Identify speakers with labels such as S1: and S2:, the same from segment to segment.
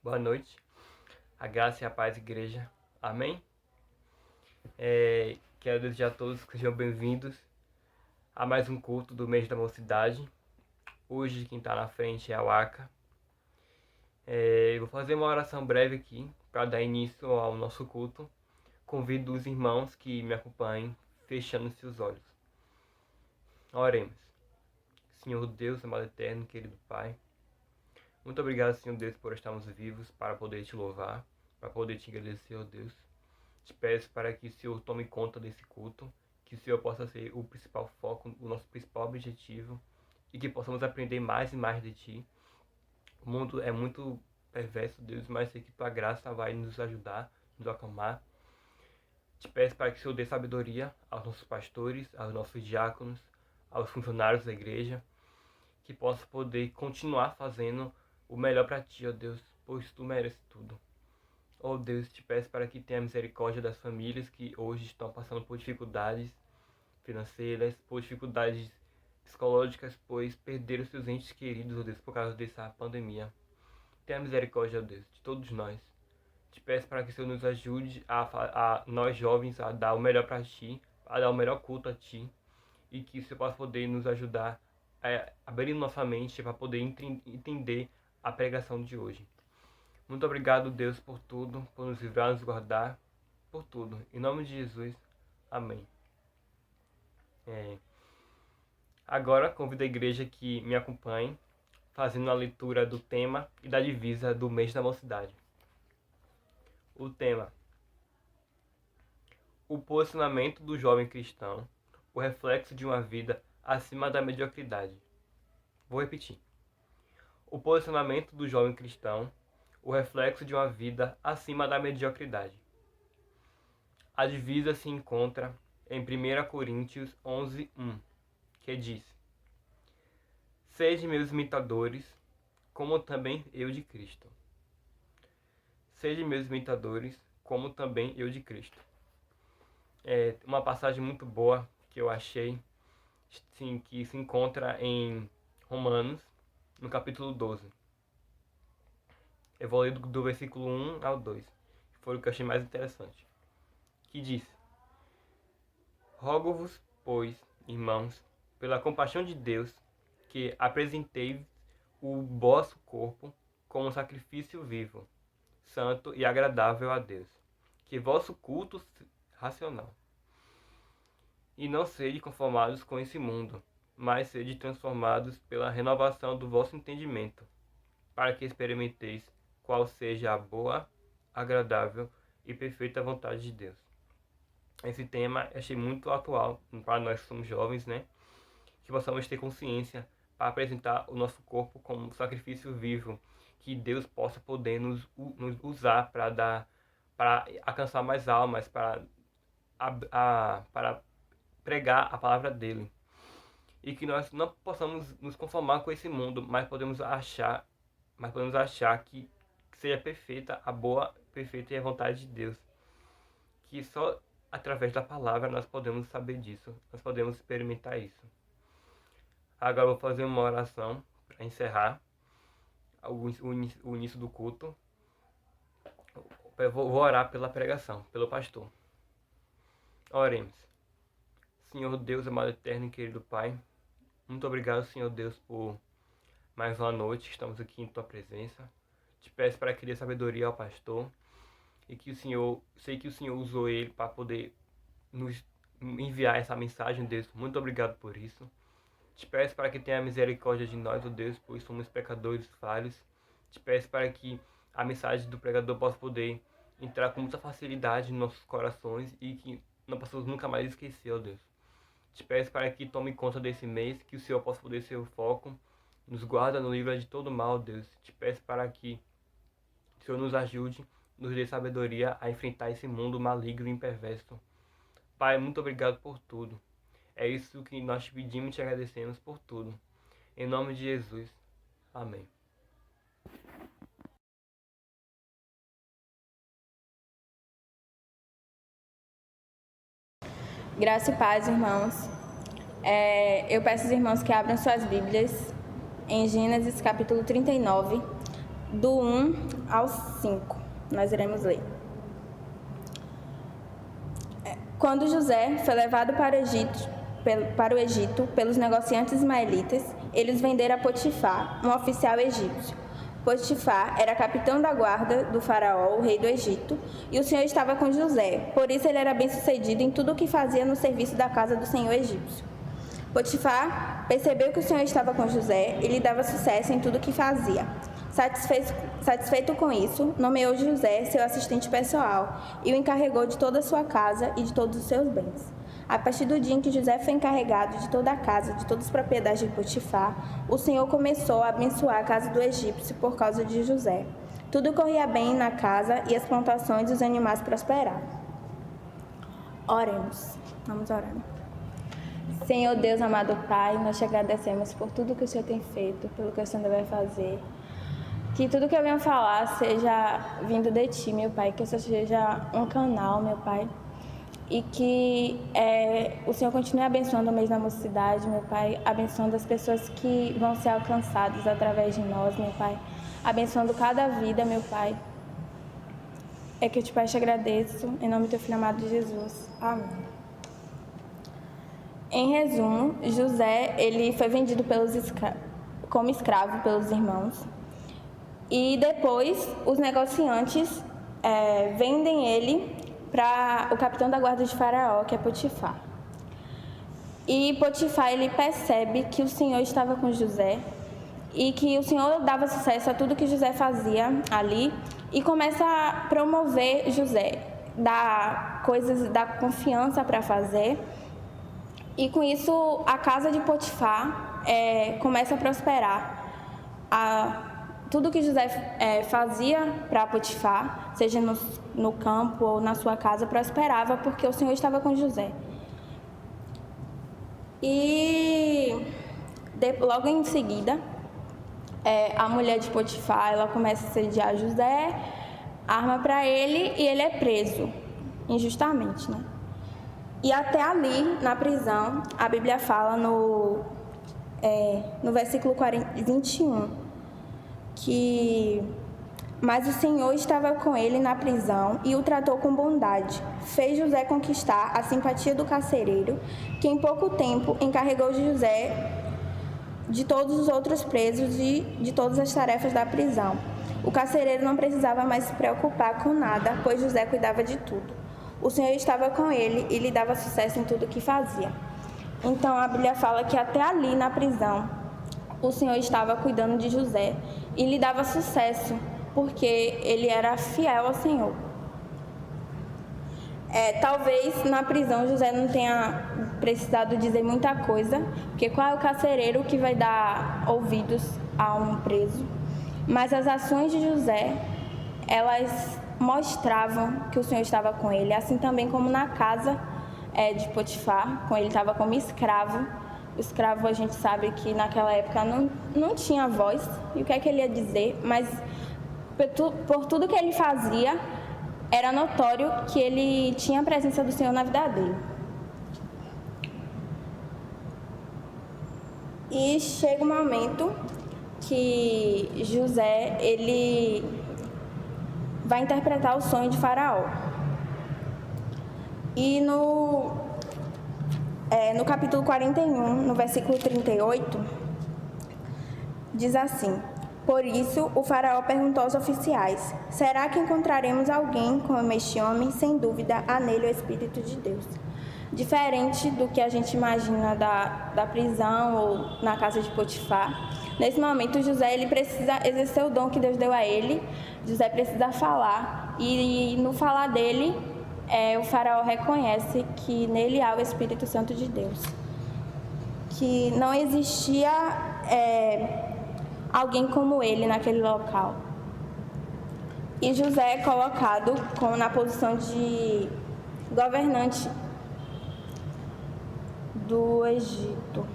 S1: Boa noite, a graça e a paz, igreja. Amém? Quero desejar a todos que sejam bem-vindos a mais um culto do mês da mocidade. Hoje quem está na frente é a Waka. Vou fazer uma oração breve aqui para dar início ao nosso culto. Convido os irmãos que me acompanhem, fechando-se os olhos. Oremos. Senhor Deus, amado eterno, querido Pai, muito obrigado, Senhor Deus, por estarmos vivos para poder te louvar, para poder te agradecer, ó Deus. Te peço para que o Senhor tome conta desse culto, que o Senhor possa ser o principal foco, o nosso principal objetivo, e que possamos aprender mais e mais de Ti. O mundo é muito perverso, Deus, mas sei que Tua graça vai nos ajudar, nos acalmar. Te peço para que o Senhor dê sabedoria aos nossos pastores, aos nossos diáconos, aos funcionários da igreja, que possa poder continuar fazendo o melhor para Ti, ó Deus, pois Tu mereces tudo. Oh Deus, te peço para que tenha misericórdia das famílias que hoje estão passando por dificuldades financeiras, por dificuldades psicológicas, pois perderam seus entes queridos, oh Deus, por causa dessa pandemia. Tenha misericórdia, oh Deus, de todos nós. Te peço para que o Senhor nos ajude a nós jovens a dar o melhor para Ti, a dar o melhor culto a Ti, e que o Senhor possa poder nos ajudar a abrir nossa mente para poder entender a pregação de hoje. Muito obrigado, Deus, por tudo, por nos livrar, nos guardar, por tudo. Em nome de Jesus, amém. Agora convido a igreja que me acompanhe, fazendo a leitura do tema e da divisa do mês da mocidade. O tema: o posicionamento do jovem cristão, o reflexo de uma vida acima da mediocridade. Vou repetir. O posicionamento do jovem cristão, o reflexo de uma vida acima da mediocridade. A divisa se encontra em 1 Coríntios 11:1, que diz: Sede meus imitadores, como também eu de Cristo. Sede meus imitadores, como também eu de Cristo. É uma passagem muito boa que eu achei, sim, que se encontra em Romanos, no capítulo 12. Eu vou ler do versículo 1 ao 2, que foi o que eu achei mais interessante. Que diz: Rogo-vos, pois, irmãos, pela compaixão de Deus, que apresenteis o vosso corpo como sacrifício vivo, santo e agradável a Deus, que vosso culto racional. E não sede conformados com esse mundo, mas sede transformados pela renovação do vosso entendimento, para que experimenteis qual seja a boa, agradável e perfeita vontade de Deus. Esse tema eu achei muito atual para nós que somos jovens, né? Que possamos ter consciência para apresentar o nosso corpo como sacrifício vivo, que Deus possa poder nos usar para alcançar mais almas, para pregar a palavra dele. E que nós não possamos nos conformar com esse mundo, mas podemos achar que seja perfeita a boa, perfeita e a vontade de Deus. Que só através da palavra nós podemos saber disso, nós podemos experimentar isso. Agora eu vou fazer uma oração para encerrar o início do culto. Eu vou orar pela pregação, pelo pastor. Oremos. Senhor Deus, amado eterno e querido Pai, muito obrigado, Senhor Deus, por mais uma noite. Estamos aqui em Tua presença. Te peço para que dê sabedoria ao pastor e que sei que o Senhor usou ele para poder nos enviar essa mensagem, Deus. Muito obrigado por isso. Te peço para que tenha misericórdia de nós, ó Deus, pois somos pecadores falhos. Te peço para que a mensagem do pregador possa poder entrar com muita facilidade em nossos corações e que não possamos nunca mais esquecer, ó Deus. Te peço para que tome conta desse mês, que o Senhor possa poder ser o foco, nos guarda, nos livra de todo mal, Deus. Te peço para que o Senhor nos ajude, nos dê sabedoria a enfrentar esse mundo maligno e perverso. Pai, muito obrigado por tudo. É isso que nós te pedimos e te agradecemos por tudo. Em nome de Jesus. Amém.
S2: Graça e paz, irmãos. Eu peço aos irmãos que abram suas Bíblias em Gênesis capítulo 39, do 1 ao 5. Nós iremos ler. Quando José foi levado para o Egito pelos negociantes ismaelitas, eles venderam a Potifar, um oficial egípcio. Potifar era capitão da guarda do faraó, o rei do Egito, e o Senhor estava com José. Por isso ele era bem-sucedido em tudo o que fazia no serviço da casa do senhor egípcio. Potifar percebeu que o Senhor estava com José e lhe dava sucesso em tudo o que fazia. Satisfeito com isso, nomeou José seu assistente pessoal e o encarregou de toda a sua casa e de todos os seus bens. A partir do dia em que José foi encarregado de toda a casa, de todas as propriedades de Potifar, o Senhor começou a abençoar a casa do egípcio por causa de José. Tudo corria bem na casa e as plantações e os animais prosperavam. Oremos. Vamos orar. Senhor Deus, amado Pai, nós te agradecemos por tudo que o Senhor tem feito, pelo que o Senhor vai fazer. Que tudo que eu venha falar seja vindo de Ti, meu Pai, que o Senhor seja um canal, meu Pai, e que o Senhor continue abençoando o mês da mocidade, meu Pai, abençoando as pessoas que vão ser alcançadas através de nós, meu Pai, abençoando cada vida, meu Pai. É que eu te, Pai, te agradeço, em nome do Teu Filho amado Jesus. Amém. Em resumo, José, ele foi vendido como escravo pelos irmãos, e depois os negociantes vendem ele para o capitão da guarda de Faraó, que é Potifar. E Potifar, ele percebe que o Senhor estava com José e que o Senhor dava sucesso a tudo que José fazia ali e começa a promover José, dar confiança para fazer. E com isso, a casa de Potifar começa a prosperar. Tudo que José fazia para Potifar, seja no campo ou na sua casa, prosperava porque o Senhor estava com José. E logo em seguida, a mulher de Potifar, ela começa a assediar José, arma para ele e ele é preso, injustamente, né? E até ali, na prisão, a Bíblia fala no versículo 21, mas o Senhor estava com ele na prisão e o tratou com bondade. Fez José conquistar a simpatia do carcereiro, que em pouco tempo encarregou de José de todos os outros presos e de todas as tarefas da prisão. O carcereiro não precisava mais se preocupar com nada, pois José cuidava de tudo. O Senhor estava com ele e lhe dava sucesso em tudo o que fazia. Então a Bíblia fala que até ali na prisão, o Senhor estava cuidando de José e lhe dava sucesso, porque ele era fiel ao Senhor. Talvez na prisão José não tenha precisado dizer muita coisa, porque qual é o carcereiro que vai dar ouvidos a um preso? Mas as ações de José, elas mostravam que o Senhor estava com ele, assim também como na casa de Potifar, quando ele estava como escravo. O escravo, a gente sabe que naquela época não tinha voz, e o que é que ele ia dizer, mas por tudo que ele fazia, era notório que ele tinha a presença do Senhor na vida dele. E chega um momento que José, ele vai interpretar o sonho de Faraó. E no capítulo 41, no versículo 38, diz assim: Por isso, o faraó perguntou aos oficiais: será que encontraremos alguém como este homem? Sem dúvida, há nele o Espírito de Deus. Diferente do que a gente imagina da prisão ou na casa de Potifar, nesse momento José ele precisa exercer o dom que Deus deu a ele. José precisa falar e no falar dele, o faraó reconhece que nele há o Espírito Santo de Deus, que não existia alguém como ele naquele local. E José é colocado na posição de governante do Egito.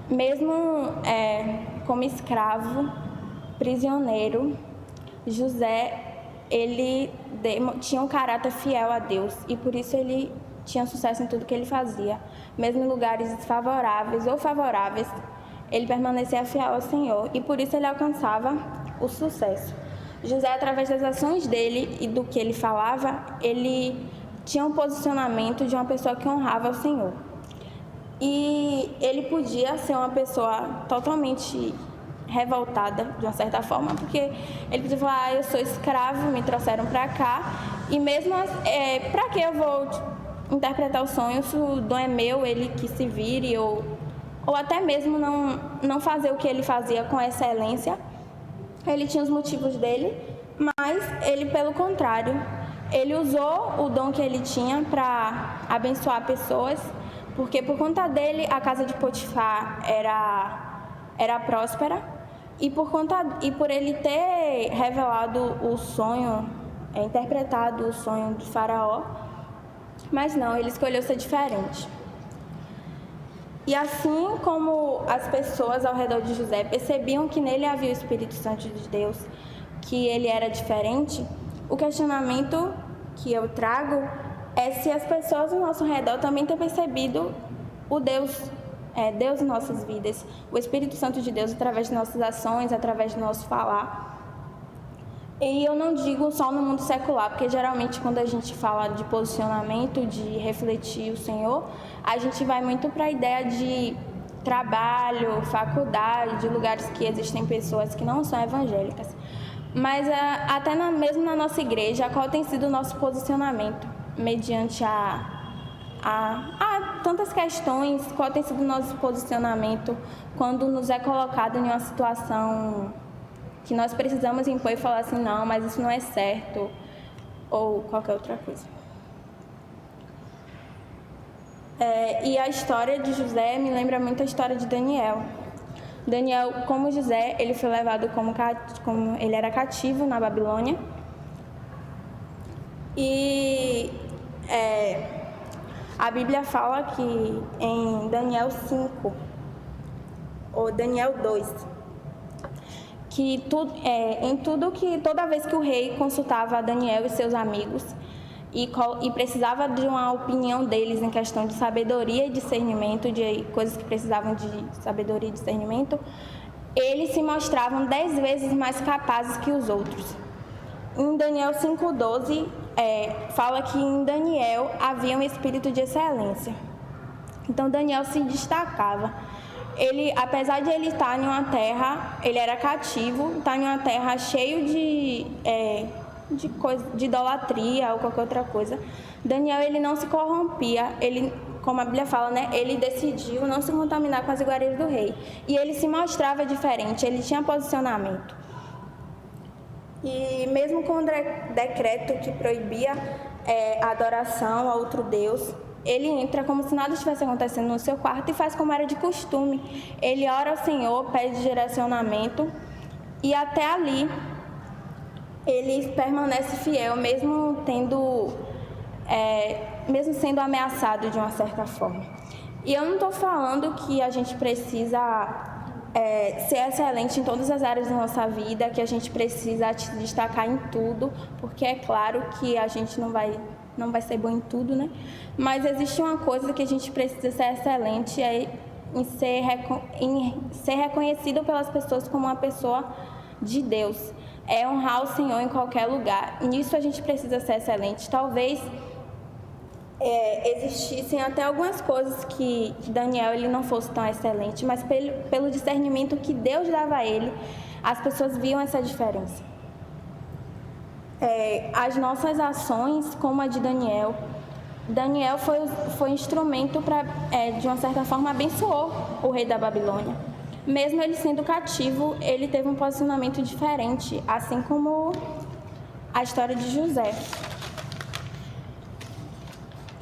S2: Mesmo como escravo, prisioneiro, José ele tinha um caráter fiel a Deus e por isso ele tinha sucesso em tudo que ele fazia. Mesmo em lugares desfavoráveis ou favoráveis, ele permanecia fiel ao Senhor e por isso ele alcançava o sucesso. José, através das ações dele e do que ele falava, ele tinha um posicionamento de uma pessoa que honrava o Senhor. E ele podia ser uma pessoa totalmente revoltada, de uma certa forma, porque ele podia falar, eu sou escravo, me trouxeram para cá, e mesmo, para que eu vou interpretar o sonho, se o dom é meu, ele que se vire, ou até mesmo não fazer o que ele fazia com excelência. Ele tinha os motivos dele, mas ele, pelo contrário, ele usou o dom que ele tinha para abençoar pessoas, porque por conta dele a casa de Potifar era próspera, e por ele ter revelado o sonho, interpretado o sonho de Faraó, mas não, ele escolheu ser diferente. E assim como as pessoas ao redor de José percebiam que nele havia o Espírito Santo de Deus, que ele era diferente, o questionamento que eu trago é se as pessoas ao nosso redor também têm percebido o Deus em nossas vidas, o Espírito Santo de Deus através de nossas ações, através do nosso falar. E eu não digo só no mundo secular, porque geralmente quando a gente fala de posicionamento, de refletir o Senhor, a gente vai muito para a ideia de trabalho, faculdade, de lugares que existem pessoas que não são evangélicas. Mas até mesmo na nossa igreja, qual tem sido o nosso posicionamento mediante tantas questões, qual tem sido o nosso posicionamento quando nos é colocado em uma situação que nós precisamos impor e falar assim, não, mas isso não é certo, ou qualquer outra coisa. E a história de José me lembra muito a história de Daniel. Daniel, como José, ele foi levado como ele era cativo na Babilônia. E a Bíblia fala que em Daniel 5, ou Daniel 2, que toda vez que o rei consultava Daniel e seus amigos e precisava de uma opinião deles em questão de sabedoria e discernimento, de coisas que precisavam de sabedoria e discernimento, eles se mostravam 10 vezes mais capazes que os outros. Em Daniel 5,12, fala que em Daniel havia um espírito de excelência. Então Daniel se destacava. Ele, apesar de ele estar em uma terra, ele era cativo, estar em uma terra cheio de idolatria ou qualquer outra coisa. Daniel, ele não se corrompia, ele, como a Bíblia fala, né, ele decidiu não se contaminar com as iguarias do rei. E ele se mostrava diferente, ele tinha posicionamento. E mesmo com o decreto que proibia a adoração a outro Deus, ele entra como se nada estivesse acontecendo no seu quarto e faz como era de costume. Ele ora ao Senhor, pede direcionamento e até ali ele permanece fiel, mesmo sendo ameaçado de uma certa forma. E eu não estou falando que a gente precisa ser excelente em todas as áreas da nossa vida, que a gente precisa se destacar em tudo, porque é claro que a gente não vai ser bom em tudo, né? Mas existe uma coisa que a gente precisa ser excelente, em ser reconhecido pelas pessoas como uma pessoa de Deus. É honrar o Senhor em qualquer lugar. Nisso a gente precisa ser excelente. Talvez existissem até algumas coisas que Daniel ele não fosse tão excelente, mas pelo discernimento que Deus dava a ele, as pessoas viam essa diferença. As nossas ações, como a de Daniel foi instrumento para, de uma certa forma, abençoou o rei da Babilônia. Mesmo ele sendo cativo, ele teve um posicionamento diferente, assim como a história de José.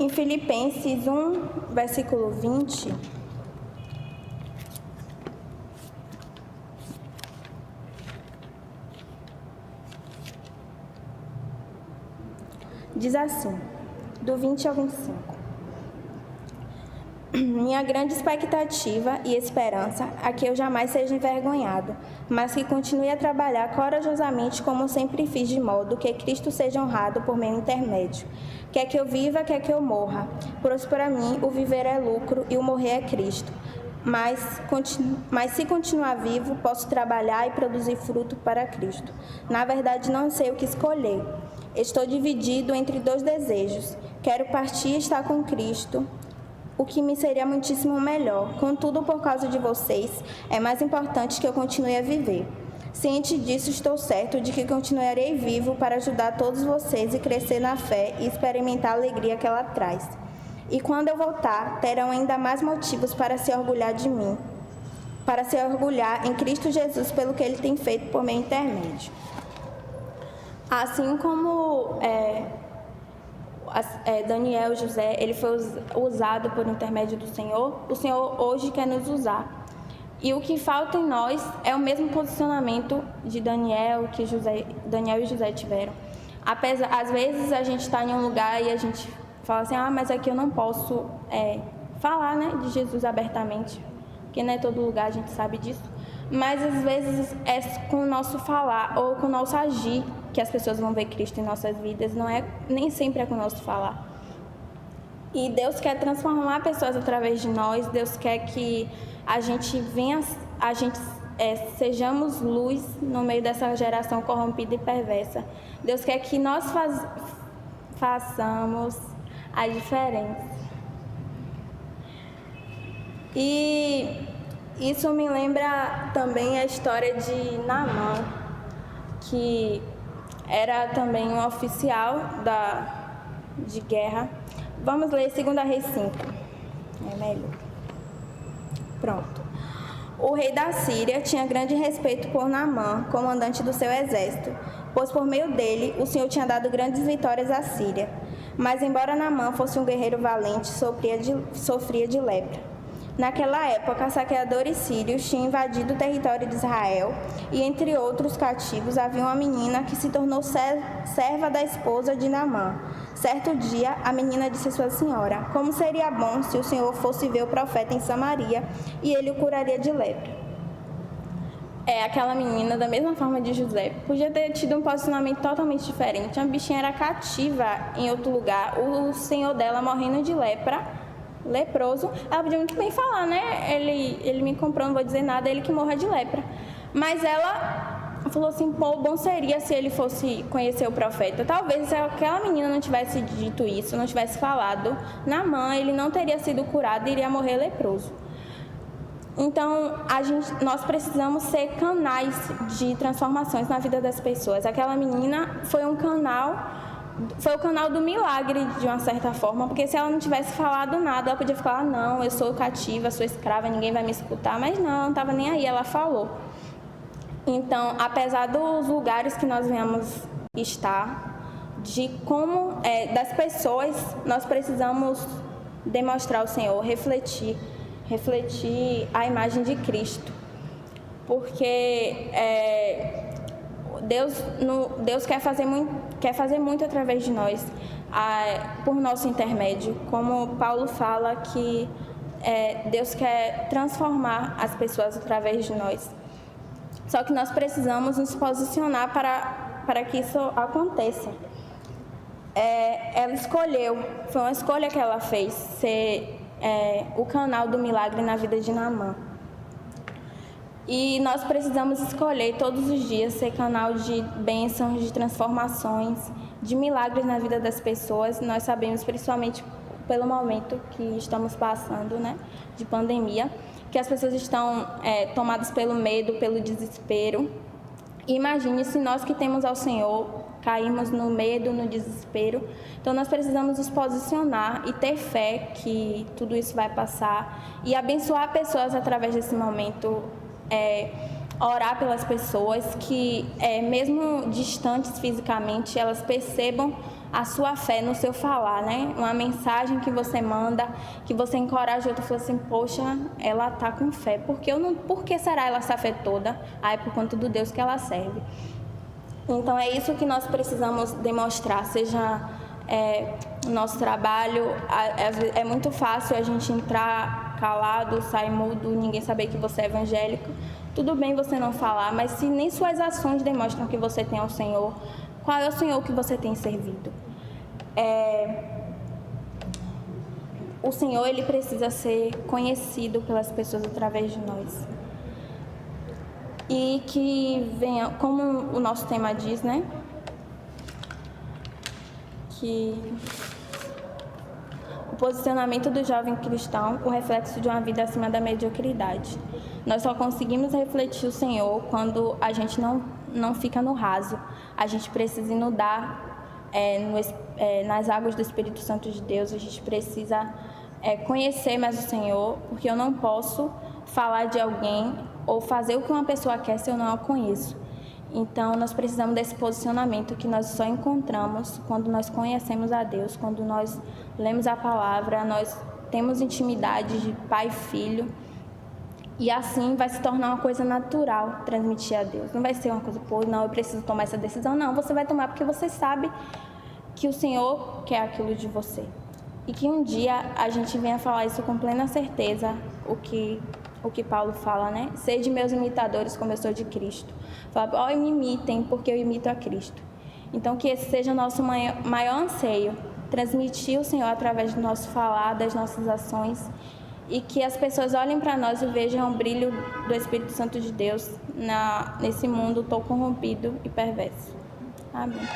S2: Em Filipenses 1, versículo 20, diz assim, do 20 ao 25. Minha grande expectativa e esperança é que eu jamais seja envergonhado, mas que continue a trabalhar corajosamente como sempre fiz, de modo que Cristo seja honrado por meu intermédio. Quer que eu viva, quer que eu morra, pois para mim o viver é lucro e o morrer é Cristo. mas se continuar vivo, posso trabalhar e produzir fruto para Cristo. Na verdade, não sei o que escolher. Estou dividido entre dois desejos. Quero partir e estar com Cristo, o que me seria muitíssimo melhor. Contudo, por causa de vocês, é mais importante que eu continue a viver. Ciente disso, estou certo de que continuarei vivo para ajudar todos vocês e crescer na fé e experimentar a alegria que ela traz. E quando eu voltar, terão ainda mais motivos para se orgulhar de mim, para se orgulhar em Cristo Jesus pelo que Ele tem feito por meu intermédio. Assim como Daniel, José, ele foi usado por intermédio do Senhor, o Senhor hoje quer nos usar. E o que falta em nós é o mesmo posicionamento de Daniel que Daniel e José tiveram. Às vezes a gente está em um lugar e a gente fala assim, mas aqui eu não posso falar, né, de Jesus abertamente, porque não é todo lugar, a gente sabe disso. Mas às vezes é com o nosso falar ou com o nosso agir que as pessoas vão ver Cristo em nossas vidas, nem sempre é com o nosso falar. E Deus quer transformar pessoas através de nós, Deus quer que a gente sejamos luz no meio dessa geração corrompida e perversa. Deus quer que nós façamos a diferença. E isso me lembra também a história de Naamã, que era também um oficial de guerra. Vamos ler 2 Reis 5. É melhor. Pronto. O rei da Síria tinha grande respeito por Naamã, comandante do seu exército, pois por meio dele o Senhor tinha dado grandes vitórias à Síria. Mas embora Naamã fosse um guerreiro valente, sofria de lepra. Naquela época, saqueadores sírios tinham invadido o território de Israel e, entre outros cativos, havia uma menina que se tornou serva da esposa de Naamã. Certo dia, a menina disse à sua senhora: como seria bom se o Senhor fosse ver o profeta em Samaria e ele o curaria de lepra. Aquela menina, da mesma forma de José, podia ter tido um posicionamento totalmente diferente. A bichinha era cativa em outro lugar, o senhor dela morrendo de lepra, leproso, ela podia muito bem falar, né? Ele me comprou, não vou dizer nada, ele que morra de lepra. Mas ela falou assim, bom seria se ele fosse conhecer o profeta. Talvez se aquela menina não tivesse dito isso, não tivesse falado, Naamã, ele não teria sido curado e iria morrer leproso. Então, nós precisamos ser canais de transformações na vida das pessoas. Aquela menina foi o canal do milagre, de uma certa forma, porque se ela não tivesse falado nada, ela podia falar, não, eu sou cativa, sou escrava, ninguém vai me escutar, mas não estava nem aí, ela falou. Então, apesar dos lugares que nós venhamos estar, das pessoas, nós precisamos demonstrar o Senhor, refletir a imagem de Cristo, porque Deus quer fazer muito através de nós, por nosso intermédio, como Paulo fala que Deus quer transformar as pessoas através de nós. Só que nós precisamos nos posicionar para que isso aconteça. Ela escolheu, foi uma escolha que ela fez, ser o canal do milagre na vida de Naamã. E nós precisamos escolher todos os dias ser canal de bênçãos, de transformações, de milagres na vida das pessoas. Nós sabemos, principalmente pelo momento que estamos passando, né, de pandemia, que as pessoas estão tomadas pelo medo, pelo desespero. E imagine se nós que temos ao Senhor caímos no medo, no desespero. Então nós precisamos nos posicionar e ter fé que tudo isso vai passar e abençoar pessoas através desse momento, orar pelas pessoas que, mesmo distantes fisicamente, elas percebam a sua fé no seu falar, né? Uma mensagem que você manda, que você encoraja outra, fala assim, poxa, ela tá com fé, por que será essa fé toda? É por conta do Deus que ela serve. Então é isso que nós precisamos demonstrar, seja no nosso trabalho. É muito fácil a gente entrar calado, sair mudo, ninguém saber que você é evangélico. Tudo bem você não falar, mas se nem suas ações demonstram que você tem ao Senhor, qual é o Senhor que você tem servido? o Senhor, ele precisa ser conhecido pelas pessoas através de nós. E que venha, como o nosso tema diz, né? Que o posicionamento do jovem cristão, o reflexo de uma vida acima da mediocridade. Nós só conseguimos refletir o Senhor quando a gente não fica no raso. A gente precisa inundar nas águas do Espírito Santo de Deus. A gente precisa conhecer mais o Senhor, porque eu não posso falar de alguém ou fazer o que uma pessoa quer se eu não a conheço. Então, nós precisamos desse posicionamento que nós só encontramos quando nós conhecemos a Deus, quando nós lemos a palavra, nós temos intimidade de pai e filho, e assim vai se tornar uma coisa natural transmitir a Deus. Não vai ser uma coisa, não, eu preciso tomar essa decisão. Não, você vai tomar porque você sabe que o Senhor quer aquilo de você. E que um dia a gente venha falar isso com plena certeza, o que Paulo fala, né? Sede meus imitadores como eu sou de Cristo. Fala, me imitem porque eu imito a Cristo. Então que esse seja o nosso maior anseio, transmitir o Senhor através do nosso falar, das nossas ações, e que as pessoas olhem para nós e vejam o brilho do Espírito Santo de Deus nesse mundo tão corrompido e perverso. Amém.